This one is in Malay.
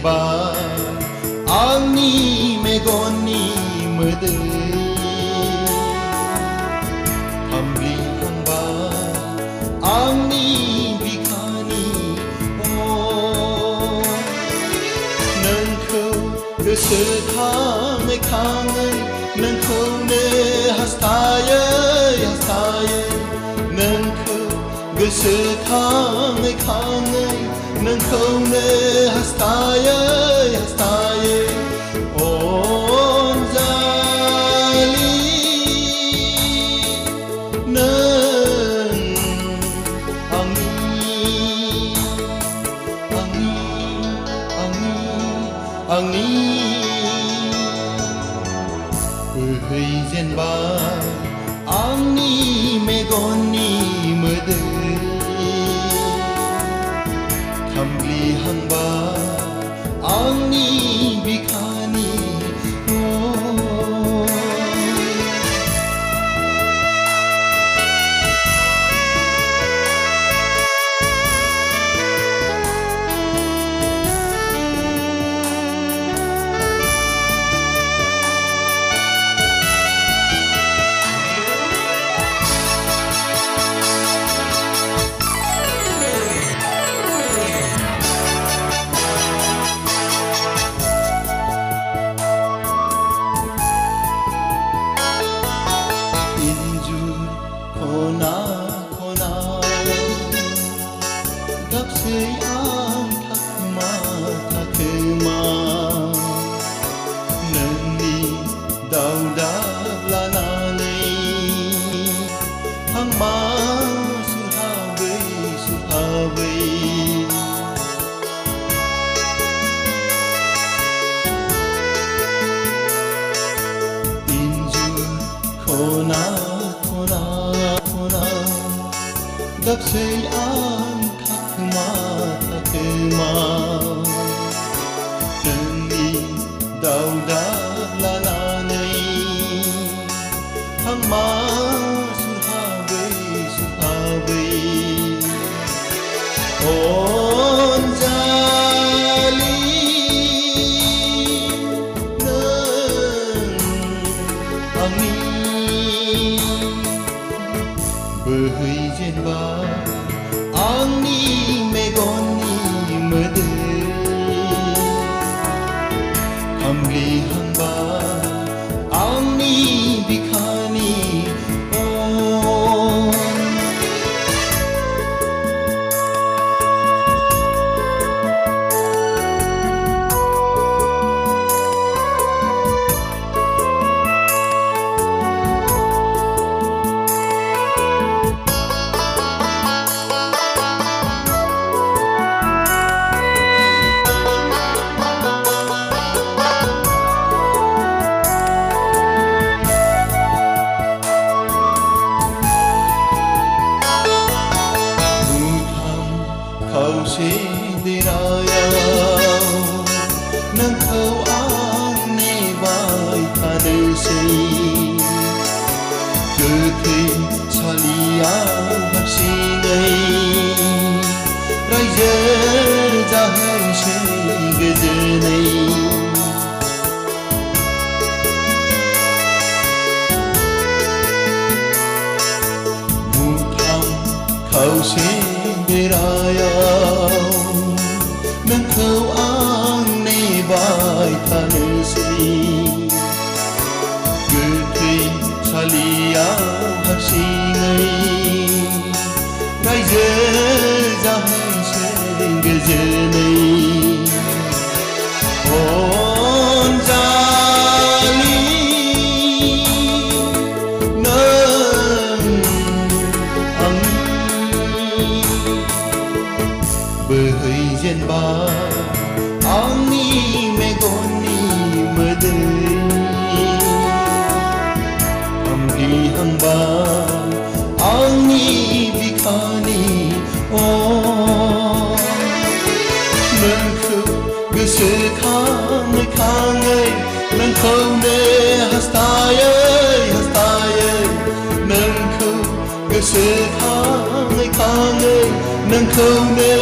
bar Angni megoni medei Hamli hamba Angni bikani Oh Nengkau kesetangai kangai Nengkau ne hastayai Nengkau kesetangai kangai Nengkau ne hastayai On zali Neng Angni Behai zen ba Angni megoni medei Hamli hamba Angni bikani Gapsei ang takma Nani dauda lanane Hang ma suhawe Injur kona Gapsei ang takma Nani dauda lananay Hang ma suhawe On jali Neng angin Behai jen ba Angni megoni medei Hamli hamba Angni bikani Kau sedirayaw Nang kau ang nebay tanesay Ketay saliyaw hapsinay Raja jahay say gajanay Mutham kau sedirayaw Nang kau ang nebay tanesay Getay saliyaw hapsingay Raja jahay say gajanay On jali Nang Behai jen ba Angni megoni medei Hamli hamba Angni bikani Nengkau gesekangai Nengkau ne hastayai Nengkau gesekangai Nengkau ne